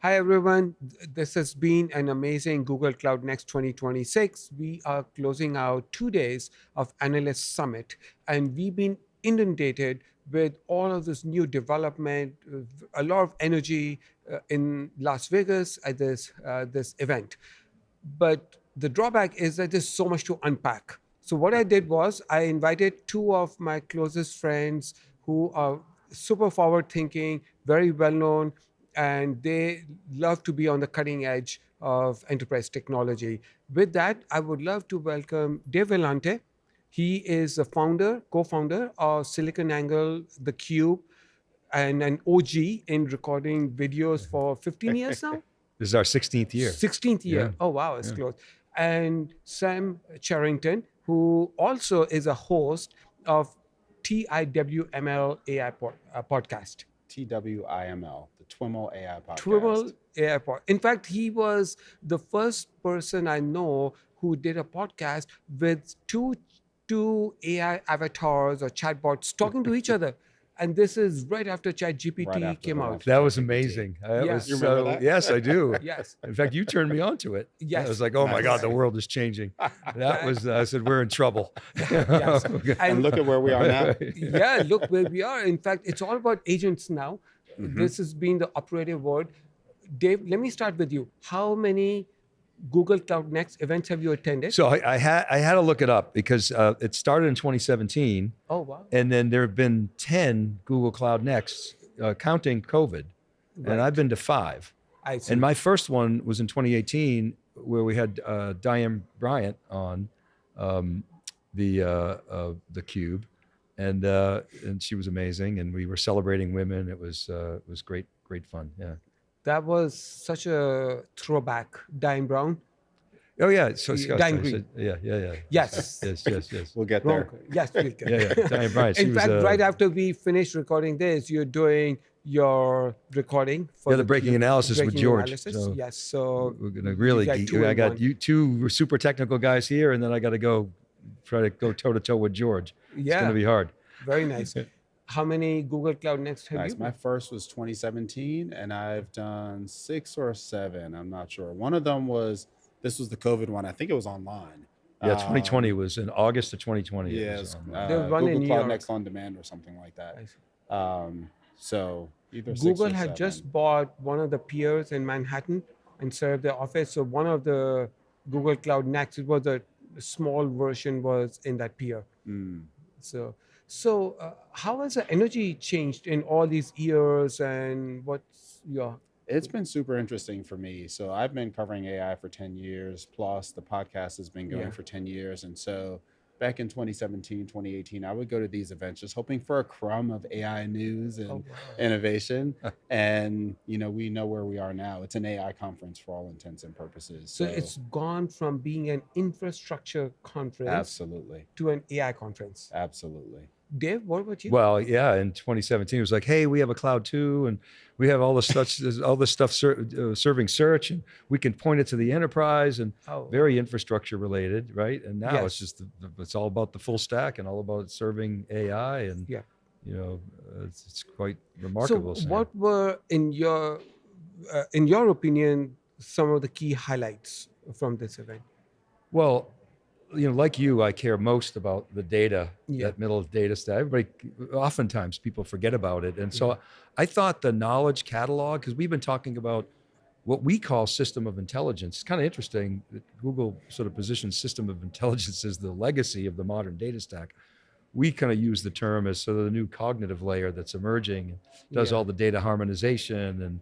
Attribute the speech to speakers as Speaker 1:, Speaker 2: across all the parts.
Speaker 1: Hi, everyone. This has been an amazing Google Cloud Next 2026. We are closing out 2 days of Analyst Summit, and we've been inundated with all of this new development, a lot of energy in Las Vegas at this event. But the drawback is that there's so much to unpack. So what I did was I invited two of my closest friends who are super forward thinking, very well known, and they love to be on the cutting edge of enterprise technology. With that, I would love to welcome Dave Vellante. He is the co-founder of SiliconANGLE, The Cube, and an OG in recording videos for 15 years now.
Speaker 2: This is our 16th year.
Speaker 1: 16th year.
Speaker 2: Yeah.
Speaker 1: Oh, wow, it's
Speaker 2: Yeah.
Speaker 1: close. And Sam Charrington, who also is a host of TIWML AI podcast.
Speaker 3: TWIML, the TWIML AI podcast.
Speaker 1: TWIML AI podcast. In fact, he was the first person I know who did a podcast with two AI avatars or chatbots talking to each other. And this is right after ChatGPT
Speaker 3: Right after
Speaker 1: came
Speaker 3: the
Speaker 1: out.
Speaker 3: launch.
Speaker 2: That was amazing. That
Speaker 1: Yeah.
Speaker 2: was
Speaker 3: You remember
Speaker 2: so,
Speaker 3: that?
Speaker 2: yes, I do.
Speaker 1: Yes.
Speaker 2: In fact, you turned me on to it.
Speaker 1: Yes.
Speaker 2: I was like, oh my
Speaker 3: Nice.
Speaker 2: God, the world is changing. That was, I said, we're in trouble.
Speaker 1: Yes.
Speaker 3: And look at where we are now.
Speaker 1: Yeah, look where we are. In fact, it's all about agents now. This has been the operative word. Dave, let me start with you. How many Google Cloud Next events have you attended?
Speaker 2: So I had to look it up because it started in 2017.
Speaker 1: Oh, wow.
Speaker 2: And then there have been 10 Google Cloud Nexts, counting COVID. And I've been to 5.
Speaker 1: I see.
Speaker 2: And my first one was in 2018, where we had Diane Bryant on the Cube, and she was amazing, and we were celebrating women. It was great fun. Yeah.
Speaker 1: That was such a throwback. Diane Brown.
Speaker 2: Oh yeah. So Scott,
Speaker 1: Diane
Speaker 2: I
Speaker 1: Green.
Speaker 2: said- yeah.
Speaker 1: Yes.
Speaker 2: Yes.
Speaker 3: We'll get
Speaker 1: Wrong.
Speaker 3: there.
Speaker 1: Yes, we'll get
Speaker 2: Yeah. Diane Bryant. She
Speaker 1: In
Speaker 2: was,
Speaker 1: fact, right after we finish recording this, you're doing your recording for
Speaker 2: the breaking
Speaker 1: Cube-
Speaker 2: analysis with
Speaker 1: breaking
Speaker 2: George.
Speaker 1: analysis.
Speaker 2: So
Speaker 1: Yes. So
Speaker 2: we're gonna really
Speaker 1: got
Speaker 2: geek.
Speaker 1: two
Speaker 2: I
Speaker 1: in
Speaker 2: got
Speaker 1: one.
Speaker 2: you two super technical guys here, and then I got to go try to go toe to toe with George. It's
Speaker 1: yeah,
Speaker 2: gonna be hard.
Speaker 1: very nice. How many Google Cloud Next have
Speaker 3: Nice.
Speaker 1: you?
Speaker 3: My first was 2017, and I've done 6 or 7. I'm not sure. One of them this was the COVID one. I think it was online.
Speaker 2: Yeah, 2020 was in August of 2020. it
Speaker 3: Yes.
Speaker 2: was on.
Speaker 1: There was one in
Speaker 3: Google
Speaker 1: New
Speaker 3: Cloud
Speaker 1: York.
Speaker 3: Next on Demand or something like that.
Speaker 1: I see.
Speaker 3: So either 6
Speaker 1: Google
Speaker 3: or
Speaker 1: had
Speaker 3: 7.
Speaker 1: just bought one of the peers in Manhattan and set up their office. So one of the Google Cloud Next, it was a small version, was in that pier. So how has the energy changed in all these years, and what's your?
Speaker 3: It's been super interesting for me. So I've been covering AI for 10 years, plus the podcast has been going
Speaker 1: Yeah.
Speaker 3: for 10 years. And so back in 2017, 2018, I would go to these events just hoping for a crumb of AI news and
Speaker 1: Oh, wow.
Speaker 3: innovation. And, we know where we are now. It's an AI conference for all intents and purposes.
Speaker 1: So it's gone from being an infrastructure conference
Speaker 3: absolutely,
Speaker 1: to an AI conference.
Speaker 3: absolutely.
Speaker 1: Dave, what about you?
Speaker 2: Well, yeah, in 2017, it was like, hey, we have a cloud too, and we have all this stuff serving search, and we can point it to the enterprise, and
Speaker 1: Oh.
Speaker 2: very infrastructure related, right? And now
Speaker 1: Yes.
Speaker 2: it's just it's all about the full stack and all about serving AI, and
Speaker 1: Yeah.
Speaker 2: it's quite remarkable.
Speaker 1: So,
Speaker 2: Sam.
Speaker 1: what were in your opinion some of the key highlights from this event?
Speaker 2: Well, like you, I care most about the data,
Speaker 1: Yeah.
Speaker 2: that middle data stack. Oftentimes people forget about it. And so I thought the knowledge catalog, because we've been talking about what we call system of intelligence. It's kind of interesting that Google sort of positions system of intelligence as the legacy of the modern data stack. We kind of use the term as sort of the new cognitive layer that's emerging, and does
Speaker 1: Yeah.
Speaker 2: all the data harmonization and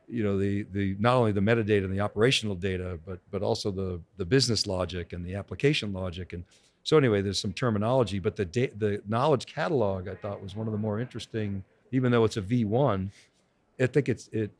Speaker 2: the not only the metadata and the operational data, but also the business logic and the application logic. And so anyway, there's some terminology, but the knowledge catalog I thought was one of the more interesting, even though it's a V1. I think it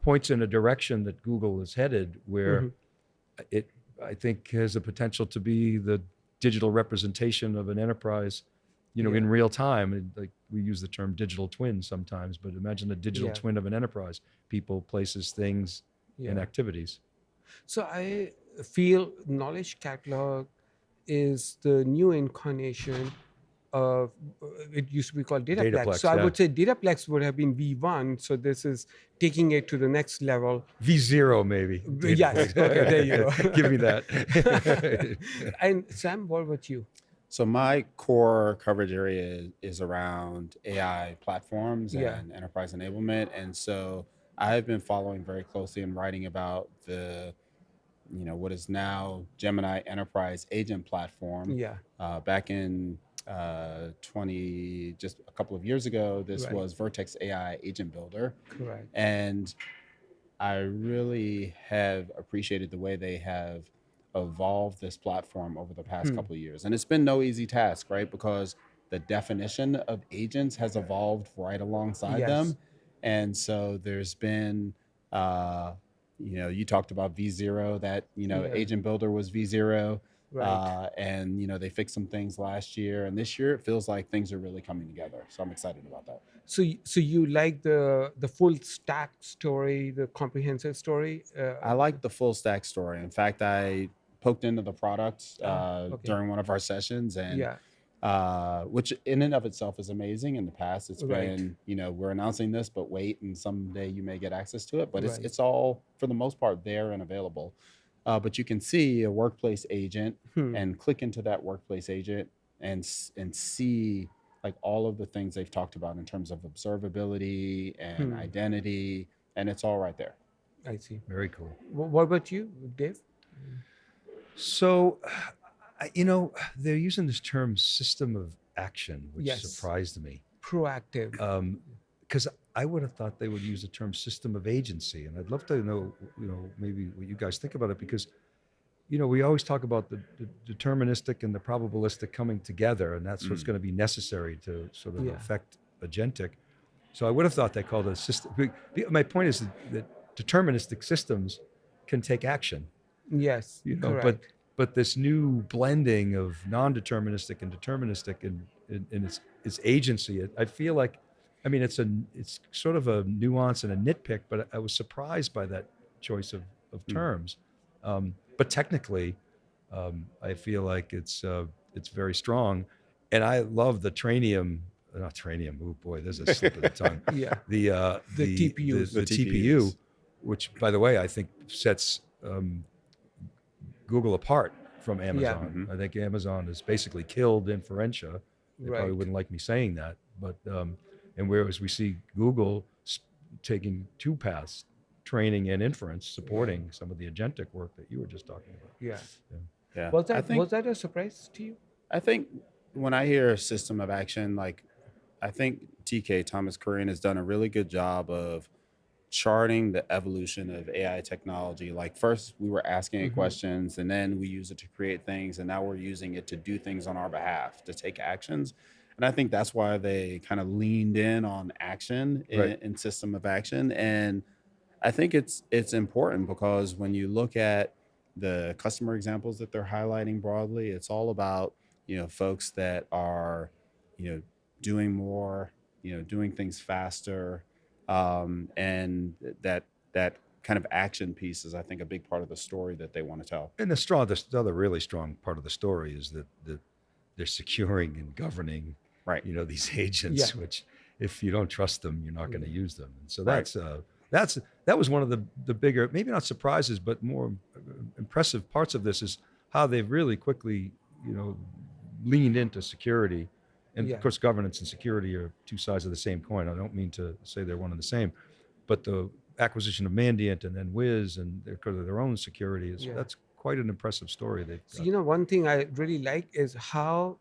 Speaker 2: points in a direction that Google is headed, where it I think has the potential to be the digital representation of an enterprise, in real time. And like we use the term digital twin sometimes, but imagine a digital
Speaker 1: Yeah.
Speaker 2: twin of an enterprise: people, places, things, and
Speaker 1: Yeah.
Speaker 2: activities.
Speaker 1: So I feel knowledge catalog is the new incarnation it used to be called Dataplex.
Speaker 2: Dataplex,
Speaker 1: So I
Speaker 2: yeah.
Speaker 1: would say Dataplex would have been V1. So this is taking it to the next level.
Speaker 2: V0 maybe.
Speaker 1: Yes.
Speaker 2: Dataplex.
Speaker 1: Okay, there you go.
Speaker 2: Give me that.
Speaker 1: And Sam, what about you?
Speaker 3: So my core coverage area is around AI platforms
Speaker 1: Yeah.
Speaker 3: and enterprise enablement. And so I've been following very closely and writing about what is now Gemini Enterprise Agent Platform.
Speaker 1: Yeah.
Speaker 3: Back in just a couple of years ago, this
Speaker 1: Right.
Speaker 3: was Vertex AI Agent Builder.
Speaker 1: Correct.
Speaker 3: And I really have appreciated the way they have evolved this platform over the past couple of years. And it's been no easy task, right? Because the definition of agents has evolved right alongside
Speaker 1: Yes.
Speaker 3: them. And so there's been, you talked about V0, that,
Speaker 1: Yeah.
Speaker 3: Agent Builder was V0.
Speaker 1: Right.
Speaker 3: And, they fixed some things last year. And this year it feels like things are really coming together. So I'm excited about that.
Speaker 1: So you like the full stack story, the comprehensive story?
Speaker 3: I like the full stack story. In fact, I poked into the product
Speaker 1: okay.
Speaker 3: during one of our sessions, and
Speaker 1: Yeah.
Speaker 3: which in and of itself is amazing. In the past, it's
Speaker 1: Right.
Speaker 3: been, we're announcing this, but wait, and someday you may get access to it. But
Speaker 1: Right.
Speaker 3: it's all, for the most part, there and available. But you can see a workplace agent and click into that workplace agent and see like all of the things they've talked about in terms of observability and identity, and it's all right there.
Speaker 1: I see.
Speaker 2: Very cool.
Speaker 1: What about you, Dave?
Speaker 2: So, they're using this term system of action, which
Speaker 1: Yes.
Speaker 2: surprised me.
Speaker 1: Proactive.
Speaker 2: Because I would have thought they would use the term system of agency. And I'd love to know, maybe what you guys think about it, because, we always talk about the deterministic and the probabilistic coming together, and that's what's going to be necessary to sort of
Speaker 1: Yeah.
Speaker 2: affect agentic. So I would have thought they called it a system. My point is that deterministic systems can take action.
Speaker 1: Yes. Correct.
Speaker 2: But this new blending of non-deterministic and deterministic in its agency, I feel like, it's sort of a nuance and a nitpick, but I was surprised by that choice of terms. But technically, I feel like it's very strong, and I love the not tranium. Oh boy, there's a slip of the tongue.
Speaker 1: Yeah.
Speaker 2: The
Speaker 1: TPUs.
Speaker 2: the
Speaker 3: The
Speaker 2: TPU,
Speaker 3: TPUs.
Speaker 2: which, by the way, I think sets Google apart from Amazon. I think Amazon has basically killed inferentia. They probably
Speaker 1: Right.
Speaker 2: wouldn't like me saying that, but and whereas we see Google taking two paths, training and inference, supporting some of the agentic work that you were just talking about.
Speaker 1: Yeah.
Speaker 3: Yeah.
Speaker 1: Was
Speaker 3: I
Speaker 1: that a surprise to you?
Speaker 3: I think when I hear system of action, like I think Thomas Kurian has done a really good job of charting the evolution of AI technology. Like first we were asking it questions, and then we use it to create things, and now we're using it to do things on our behalf, to take actions. And I think that's why they kind of leaned in on action in system of action. And I think it's important because when you look at the customer examples that they're highlighting broadly, it's all about, folks that are, doing more, doing things faster. And that kind of action piece is, I think, a big part of the story that they want to tell.
Speaker 2: And the other really strong part of the story is that they're securing and governing, these agents, which if you don't trust them, you're not going to use them. And so that was one of the bigger, maybe not surprises, but more impressive parts of this is how they've really quickly, leaned into security. And of course, governance and security are two sides of the same coin. I don't mean to say they're one and the same, but the acquisition of Mandiant and then Wiz and their own security that's quite an impressive story.
Speaker 1: So, one thing I really like is how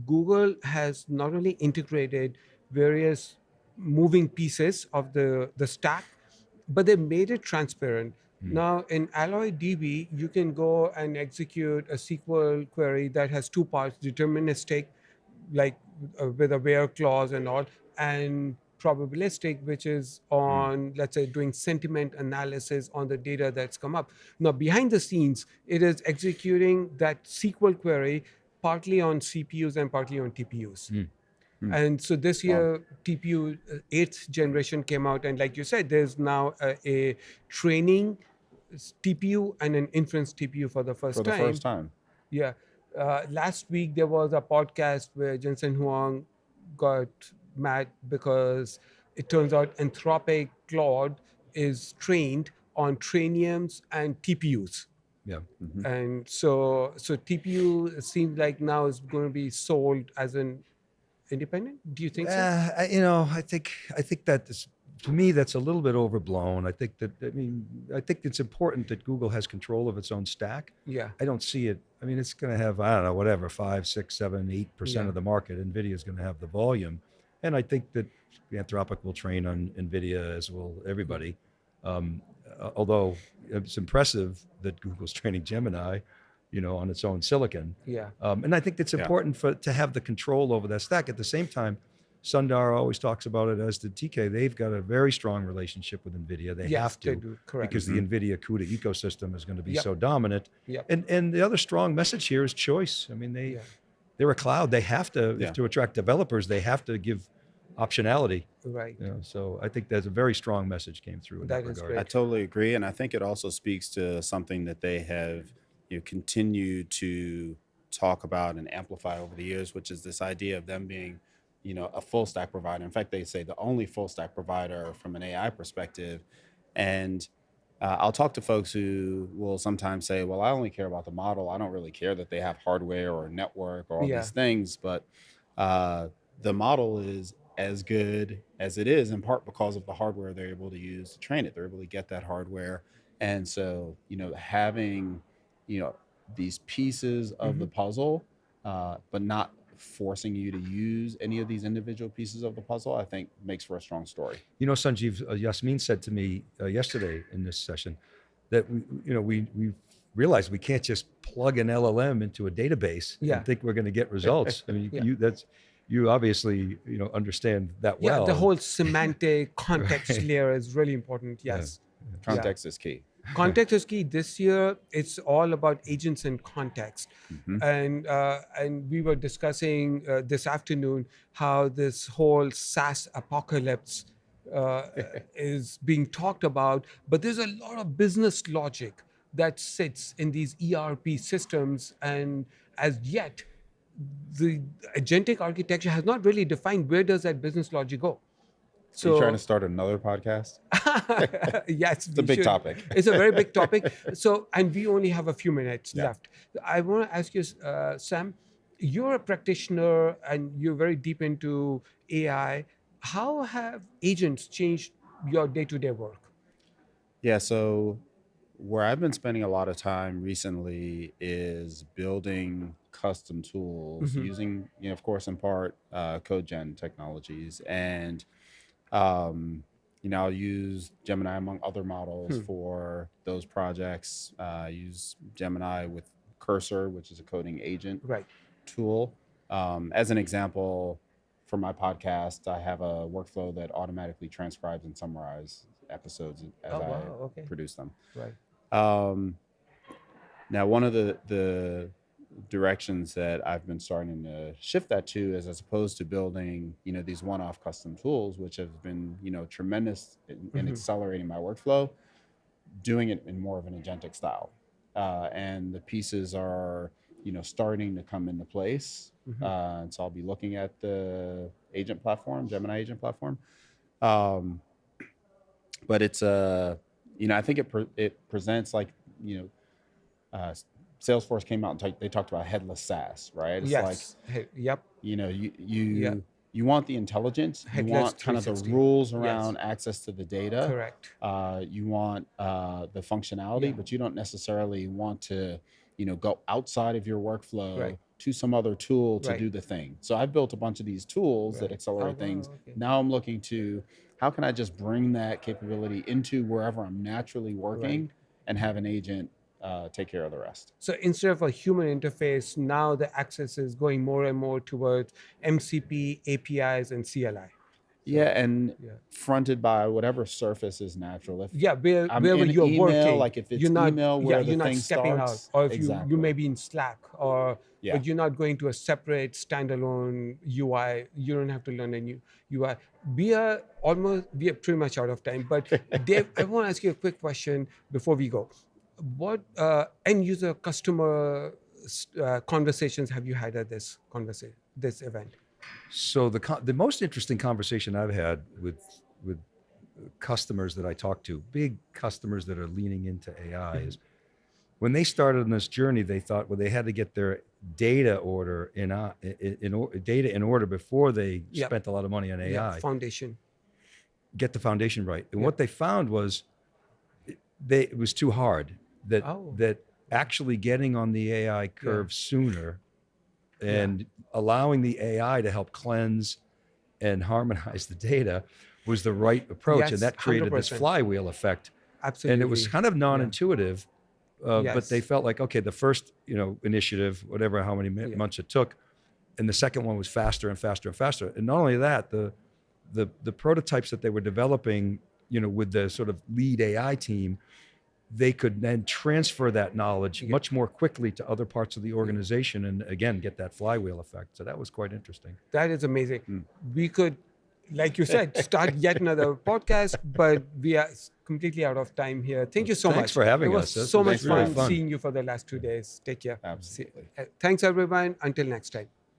Speaker 1: Google has not only integrated various moving pieces of the stack, but they made it transparent. Now in Alloy DB, you can go and execute a SQL query that has two parts: deterministic, like with a where clause and all, and probabilistic, which is on, let's say, doing sentiment analysis on the data that's come up. Now, behind the scenes, it is executing that SQL query partly on CPUs and partly on TPUs. And so this year, TPU 8th generation came out, and like you said, there's now a training TPU and an inference TPU for the first time.
Speaker 3: For the first time.
Speaker 1: Yeah. Last week there was a podcast where Jensen Huang got mad because it turns out Anthropic Claude is trained on trainiums and TPUs.
Speaker 2: Yeah.
Speaker 3: Mhm.
Speaker 1: And so TPU seems like now is going to be sold as an independent. Do you think so?
Speaker 2: I think that is, to me, that's a little bit overblown. I think it's important that Google has control of its own stack.
Speaker 1: Yeah.
Speaker 2: I don't see it. I mean, it's going to have, I don't know, whatever, 5, 6, 7, 8%
Speaker 1: Yeah.
Speaker 2: of the market. NVIDIA is going to have the volume. And I think that Anthropic will train on NVIDIA, as will everybody. Although it's impressive that Google's training Gemini, on its own silicon.
Speaker 1: Yeah.
Speaker 2: And I think it's
Speaker 3: Yeah.
Speaker 2: important to have the control over that stack. At the same time, Sundar always talks about it, as did TK. They've got a very strong relationship with NVIDIA. They
Speaker 1: Yes,
Speaker 2: have to,
Speaker 1: they do. Correct.
Speaker 2: because the NVIDIA CUDA ecosystem is going to be
Speaker 1: Yep.
Speaker 2: so dominant.
Speaker 1: Yep.
Speaker 2: And the other strong message here is choice. I mean,
Speaker 1: Yeah.
Speaker 2: they're a cloud. They have to,
Speaker 3: Yeah.
Speaker 2: to attract developers, they have to give optionality.
Speaker 1: Right.
Speaker 2: So I think there's a very strong message came through in that,
Speaker 1: That is
Speaker 2: regard.
Speaker 3: I
Speaker 1: great.
Speaker 3: totally agree, and I think it also speaks to something that they have continued to talk about and amplify over the years, which is this idea of them being, a full stack provider. In fact, they say the only full stack provider from an AI perspective. And I'll talk to folks who will sometimes say, "Well, I only care about the model. I don't really care that they have hardware or network or all
Speaker 1: Yeah.
Speaker 3: these things." But the model is as good as it is in part because of the hardware they're able to use to train it. They're able to get that hardware. And so, having, these pieces of the puzzle, but not forcing you to use any of these individual pieces of the puzzle, I think makes for a strong story.
Speaker 2: Sanjeev, Yasmin said to me yesterday in this session that we realized we can't just plug an LLM into a database
Speaker 1: Yeah.
Speaker 2: and think we're going to get results. I mean,
Speaker 1: Yeah.
Speaker 2: you obviously understand that well.
Speaker 1: Yeah, the whole semantic context
Speaker 2: Right.
Speaker 1: layer is really important. Yes.
Speaker 3: Context is key.
Speaker 1: Context is key. This year, it's all about agents and context.
Speaker 3: Mhm.
Speaker 1: And we were discussing this afternoon how this whole SaaS apocalypse is being talked about, but there's a lot of business logic that sits in these ERP systems, and as yet, the agentic architecture has not really defined where does that business logic go.
Speaker 3: So you're trying to start another podcast?
Speaker 1: Yes,
Speaker 3: It's a big topic.
Speaker 1: It's a very big topic. So, and we only have a few minutes
Speaker 3: Yeah.
Speaker 1: left. I want to ask you, Sam, you're a practitioner and you're very deep into AI. How have agents changed your day-to-day work?
Speaker 3: Yeah, so where I've been spending a lot of time recently is building custom tools using, of course, in part, code gen technologies. And, I'll use Gemini among other models for those projects. I use Gemini with Cursor, which is a coding agent
Speaker 1: Right.
Speaker 3: tool. As an example, for my podcast, I have a workflow that automatically transcribes and summarizes episodes as
Speaker 1: Oh,
Speaker 3: I
Speaker 1: wow. Okay.
Speaker 3: produce them.
Speaker 1: Right.
Speaker 3: Now, one of the directions that I've been starting to shift that to is, as opposed to building, these one-off custom tools, which have been, tremendous in accelerating my workflow, doing it in more of an agentic style. And the pieces are, starting to come into place. And so I'll be looking at the agent platform, Gemini agent platform. But it's I think it presents like, Salesforce came out and they talked about headless SaaS, right? It's
Speaker 1: Yes. Yep.
Speaker 3: you want the intelligence, you
Speaker 1: Headless
Speaker 3: want kind of the
Speaker 1: 360.
Speaker 3: rules
Speaker 1: Yes.
Speaker 3: around access to the data.
Speaker 1: Correct.
Speaker 3: You want the functionality,
Speaker 1: Yeah.
Speaker 3: but you don't necessarily want to, go outside of your workflow
Speaker 1: Right.
Speaker 3: to some other tool to
Speaker 1: Right.
Speaker 3: do the thing. So I've built a bunch of these tools that
Speaker 1: Right.
Speaker 3: accelerate
Speaker 1: Oh, wow,
Speaker 3: things.
Speaker 1: okay.
Speaker 3: Now I'm looking to how can I just bring that capability into wherever I'm naturally working and have an agent take care of the rest.
Speaker 1: So instead of a human interface, now the access is going more and more towards MCP, APIs, and CLI.
Speaker 3: Yeah, and
Speaker 1: Yeah.
Speaker 3: fronted by whatever surface is natural. If
Speaker 1: Yeah,
Speaker 3: I'm
Speaker 1: wherever
Speaker 3: in
Speaker 1: you're
Speaker 3: email,
Speaker 1: working,
Speaker 3: like if it's
Speaker 1: you're not,
Speaker 3: email where the
Speaker 1: you're not
Speaker 3: thing
Speaker 1: stepping
Speaker 3: starts,
Speaker 1: out, or if
Speaker 3: exactly.
Speaker 1: you may be in Slack, or
Speaker 3: Yeah.
Speaker 1: but you're not going to a separate standalone UI. You don't have to learn a new UI. We are pretty much out of time. But Dave, I want to ask you a quick question before we go. What end user customer conversations have you had at this event?
Speaker 2: So the most interesting conversation I've had with customers that I talk to, big customers that are leaning into AI, is when they started on this journey, they thought, well, they had to get their data data in order before they spent a lot of money on AI.
Speaker 1: Yeah, foundation.
Speaker 2: Get the foundation right. And
Speaker 1: Yeah.
Speaker 2: what they found was it was too hard. That actually getting on the AI curve sooner and allowing the AI to help cleanse and harmonize the data was the right approach.
Speaker 1: Yes,
Speaker 2: and that created this
Speaker 1: 100%.
Speaker 2: flywheel effect.
Speaker 1: Absolutely.
Speaker 2: And it was kind of non-intuitive, but they felt like, okay, the first, initiative, whatever, how many months it took, and the second one was faster and faster and faster. And not only that, the prototypes that they were developing, with the sort of lead AI team, they could then transfer that knowledge much more quickly to other parts of the organization and again, get that flywheel effect. So that was quite interesting.
Speaker 1: That is amazing. We could, like you said, start yet another podcast, but we are completely out of time here. Thank you so much.
Speaker 2: Thanks for having
Speaker 1: us.
Speaker 2: us.
Speaker 1: It was so much
Speaker 2: really
Speaker 1: fun seeing you for the last 2 days. Take care.
Speaker 3: Absolutely.
Speaker 1: Thanks, everyone. Until next time.